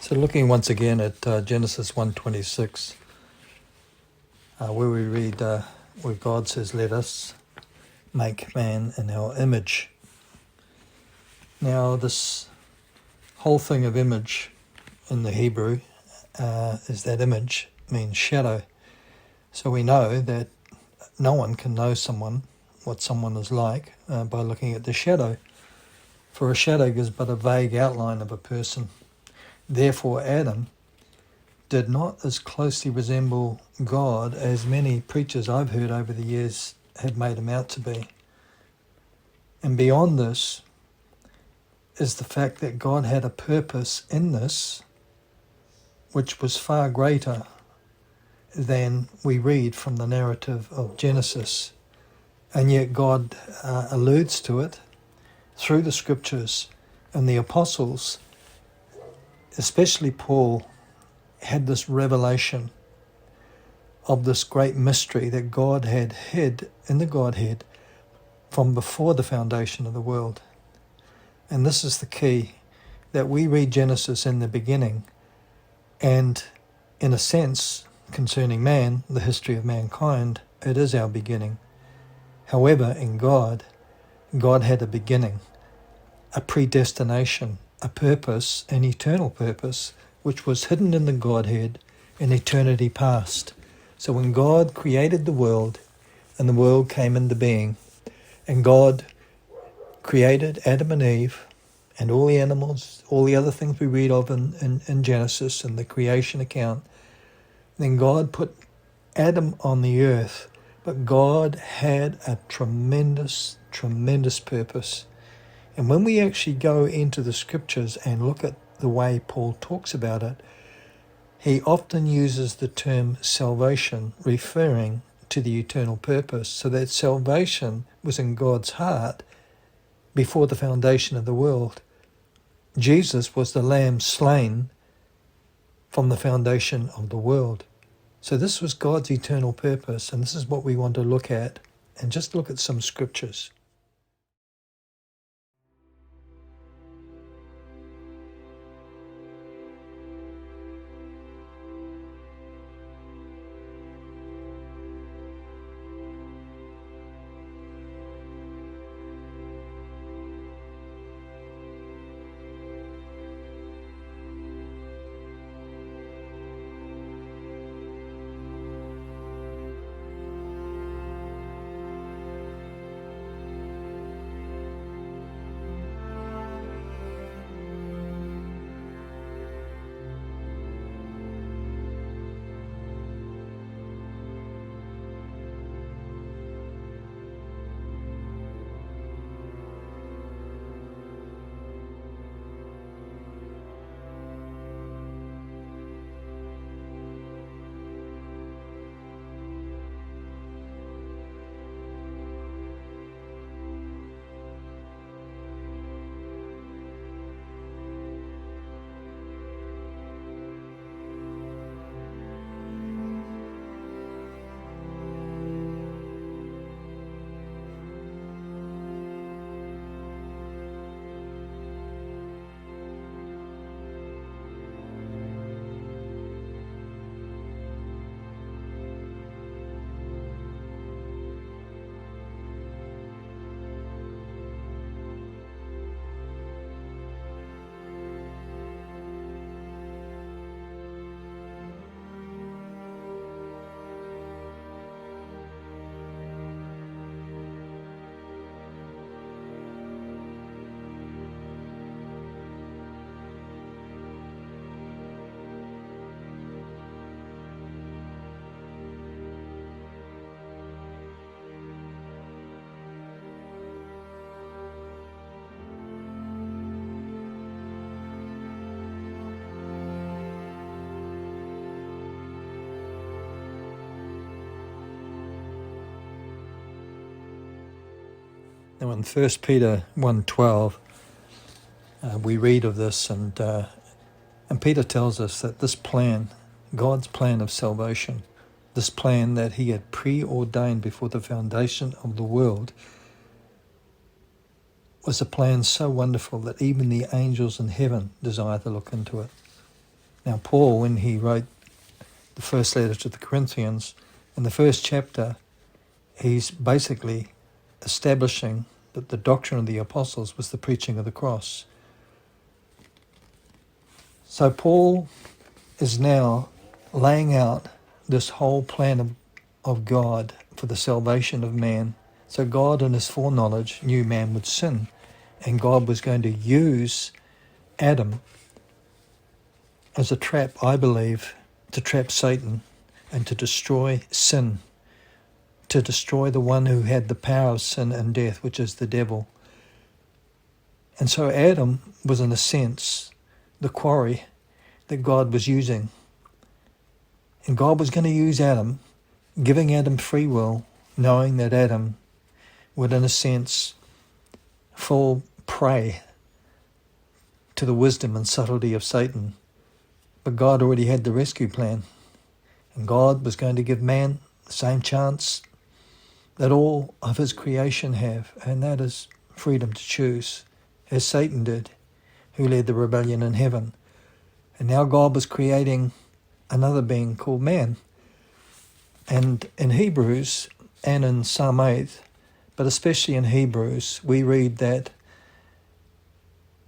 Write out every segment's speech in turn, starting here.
So looking once again at Genesis 1:26, where we read where God says, "Let us make man in our image." Now this whole thing of image in the Hebrew is that image means shadow. So we know that no one can know what someone is like by looking at the shadow. For a shadow gives but a vague outline of a person. Therefore Adam did not as closely resemble God as many preachers I've heard over the years have made him out to be. And beyond this is the fact that God had a purpose in this which was far greater than we read from the narrative of Genesis. And yet God alludes to it through the scriptures, and the apostles, especially Paul, had this revelation of this great mystery that God had hid in the Godhead from before the foundation of the world. And this is the key, that we read Genesis in the beginning, and in a sense, concerning man, the history of mankind, it is our beginning. However, in God had a beginning, a predestination, a purpose, an eternal purpose, which was hidden in the Godhead in eternity past. So when God created the world, and the world came into being, and God created Adam and Eve, and all the animals, all the other things we read of in Genesis and the creation account, then God put Adam on the earth, but God had a tremendous, tremendous purpose. And when we actually go into the scriptures and look at the way Paul talks about it, he often uses the term salvation, referring to the eternal purpose. So that salvation was in God's heart before the foundation of the world. Jesus was the lamb slain from the foundation of the world. So this was God's eternal purpose, and this is what we want to look at, and just look at some scriptures. Now in 1 Peter 1:12, we read of this, and Peter tells us that this plan, God's plan of salvation, this plan that he had preordained before the foundation of the world, was a plan so wonderful that even the angels in heaven desire to look into it. Now Paul, when he wrote the first letter to the Corinthians, in the first chapter, he's basically establishing that the doctrine of the apostles was the preaching of the cross. So Paul is now laying out this whole plan of God for the salvation of man. So God in his foreknowledge knew man would sin, and God was going to use Adam as a trap, I believe, to trap Satan and to destroy sin, to destroy the one who had the power of sin and death, which is the devil. And so Adam was, in a sense, the quarry that God was using. And God was going to use Adam, giving Adam free will, knowing that Adam would, in a sense, fall prey to the wisdom and subtlety of Satan. But God already had the rescue plan. And God was going to give man the same chance that all of his creation have, and that is freedom to choose, as Satan did, who led the rebellion in heaven. And now God was creating another being called man. And in Hebrews and in Psalm 8, but especially in Hebrews, we read that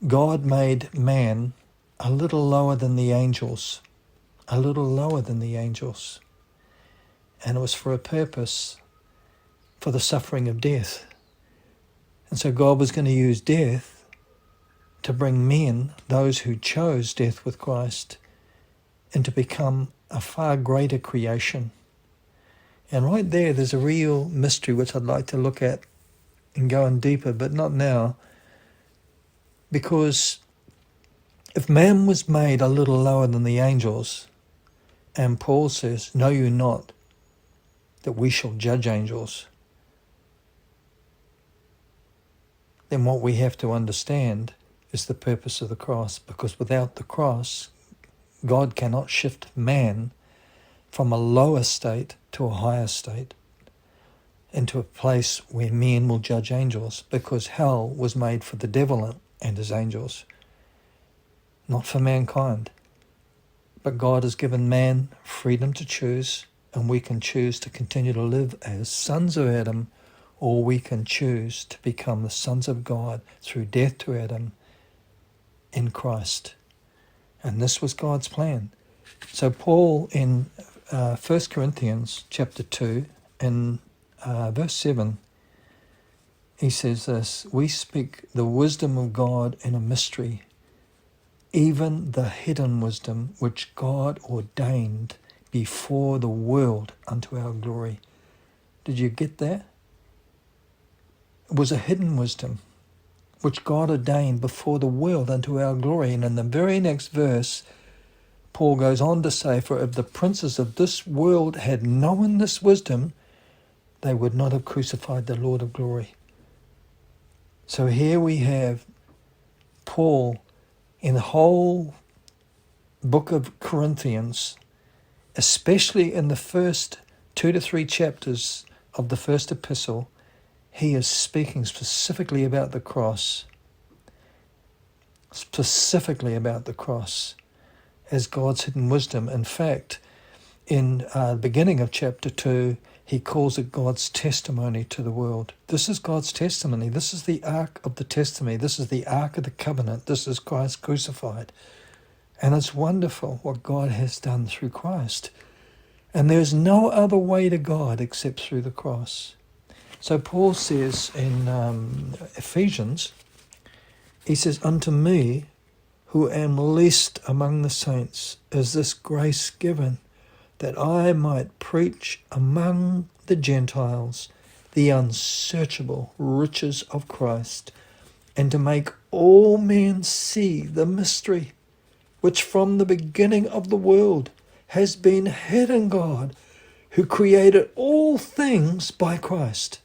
God made man a little lower than the angels, a little lower than the angels. And it was for a purpose, for the suffering of death. And so God was going to use death to bring men, those who chose death with Christ, and to become a far greater creation. And right there's a real mystery which I'd like to look at and go in deeper, but not now. Because if man was made a little lower than the angels, and Paul says, "Know you not that we shall judge angels," then what we have to understand is the purpose of the cross. Because without the cross, God cannot shift man from a lower state to a higher state, into a place where men will judge angels, because hell was made for the devil and his angels, not for mankind. But God has given man freedom to choose, and we can choose to continue to live as sons of Adam, or we can choose to become the sons of God through death to Adam in Christ. And this was God's plan. So Paul in 1 Corinthians chapter 2 and verse 7, he says this: "We speak the wisdom of God in a mystery, even the hidden wisdom which God ordained before the world unto our glory." Did you get that? It was a hidden wisdom which God ordained before the world unto our glory. And in the very next verse, Paul goes on to say, "For if the princes of this world had known this wisdom, they would not have crucified the Lord of glory." So here we have Paul in the whole book of Corinthians, especially in the first 2 to 3 chapters of the first epistle, he is speaking specifically about the cross. Specifically about the cross as God's hidden wisdom. In fact, in the beginning of chapter 2, he calls it God's testimony to the world. This is God's testimony. This is the ark of the testimony. This is the ark of the covenant. This is Christ crucified. And it's wonderful what God has done through Christ. And there's no other way to God except through the cross. So Paul says in Ephesians, he says, "Unto me, who am least among the saints, is this grace given, that I might preach among the Gentiles the unsearchable riches of Christ, and to make all men see the mystery, which from the beginning of the world has been hid in God, who created all things by Christ."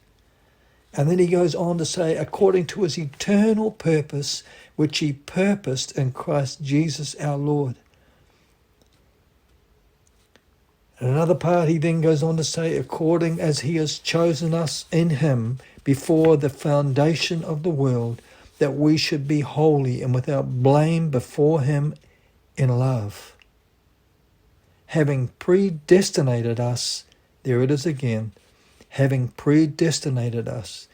And then he goes on to say, "according to his eternal purpose, which he purposed in Christ Jesus our Lord." In another part, he then goes on to say, "according as he has chosen us in him before the foundation of the world, that we should be holy and without blame before him in love." having predestinated us, there it is again, having predestinated us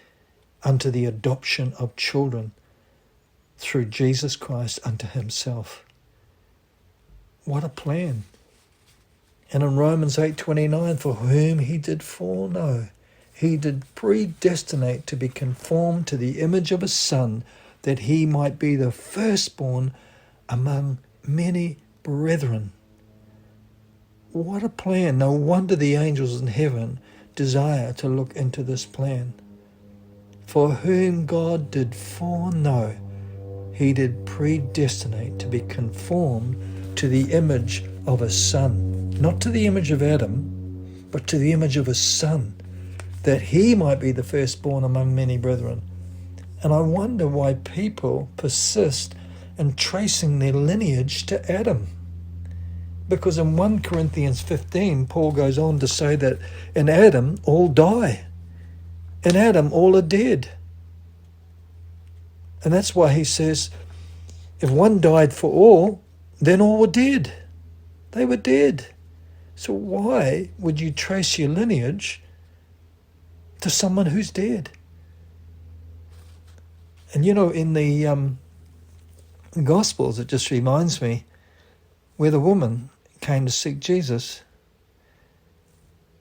unto the adoption of children through Jesus Christ unto himself. What a plan. And in Romans 8:29, for whom he did foreknow, he did predestinate to be conformed to the image of his Son, that he might be the firstborn among many brethren. What a plan. No wonder the angels in heaven desire to look into this plan. For whom God did foreknow, he did predestinate to be conformed to the image of his Son. Not to the image of Adam, but to the image of his Son, that he might be the firstborn among many brethren. And I wonder why people persist in tracing their lineage to Adam. Because in 1 Corinthians 15, Paul goes on to say that in Adam all die. In Adam all are dead. And that's why he says, if one died for all, then all were dead. They were dead. So why would you trace your lineage to someone who's dead? And you know, in the Gospels, it just reminds me where the woman came to seek Jesus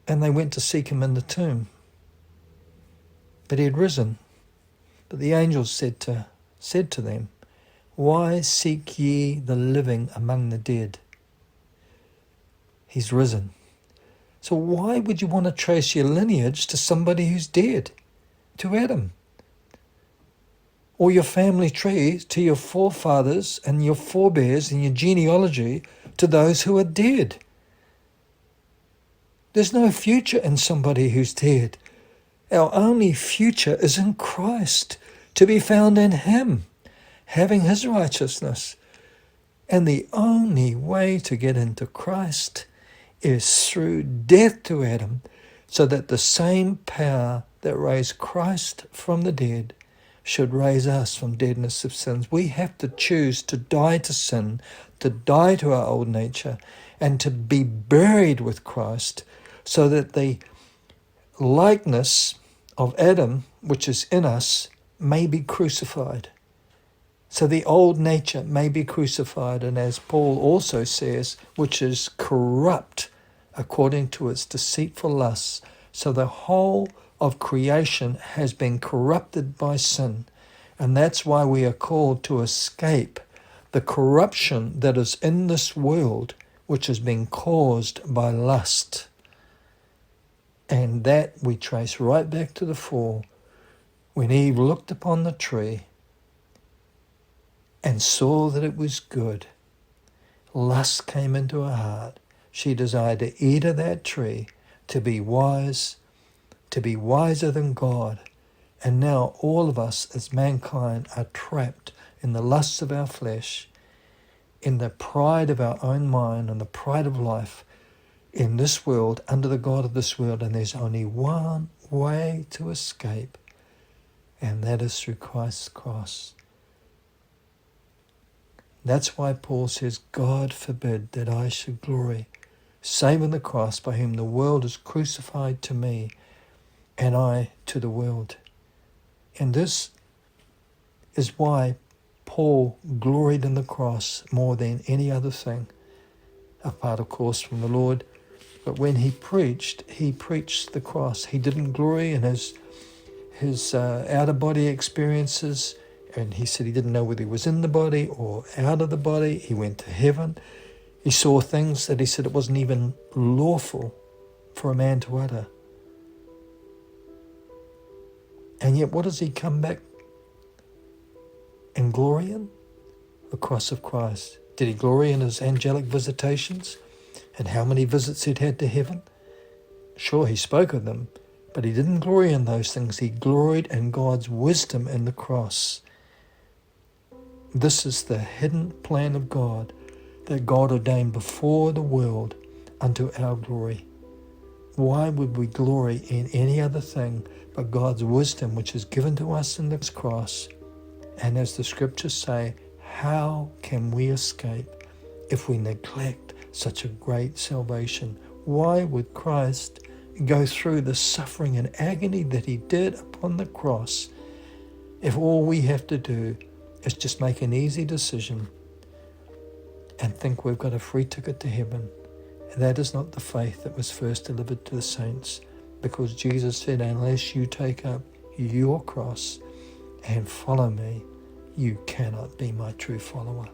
and they went to seek him in the tomb. But he had risen. But the angels said to them, why seek ye the living among the dead? He's risen. So why would you want to trace your lineage to somebody who's dead? To Adam? Or your family tree to your forefathers and your forebears and your genealogy to those who are dead? There's no future in somebody who's dead. Our only future is in Christ, to be found in him, having his righteousness. And the only way to get into Christ is through death to Adam, so that the same power that raised Christ from the dead should raise us from deadness of sins. We have to choose to die to sin, to die to our old nature, and to be buried with Christ, so that the likeness of Adam, which is in us, may be crucified. So the old nature may be crucified, and as Paul also says, which is corrupt according to its deceitful lusts. So the whole of creation has been corrupted by sin, and that's why we are called to escape the corruption that is in this world, which has been caused by lust. And that we trace right back to the fall, when Eve looked upon the tree and saw that it was good. Lust came into her heart. She desired to eat of that tree, to be wise, to be wiser than God. And now all of us as mankind are trapped in the lusts of our flesh, in the pride of our own mind and the pride of life in this world, under the God of this world. And there's only one way to escape, and that is through Christ's cross. That's why Paul says, God forbid that I should glory, save in the cross, by whom the world is crucified to me, and I to the world. And this is why Paul gloried in the cross more than any other thing, apart, of course, from the Lord. But when he preached the cross. He didn't glory in his out-of-body experiences, and he said he didn't know whether he was in the body or out of the body. He went to heaven. He saw things that he said it wasn't even lawful for a man to utter. And yet what does he come back and glory in? The cross of Christ. Did he glory in his angelic visitations and how many visits he'd had to heaven? Sure, he spoke of them, but he didn't glory in those things. He gloried in God's wisdom in the cross. This is the hidden plan of God that God ordained before the world unto our glory. Why would we glory in any other thing but God's wisdom, which is given to us in this cross? And as the scriptures say, how can we escape if we neglect such a great salvation? Why would Christ go through the suffering and agony that he did upon the cross if all we have to do is just make an easy decision and think we've got a free ticket to heaven? And that is not the faith that was first delivered to the saints, because Jesus said, unless you take up your cross and follow me, you cannot be my true follower.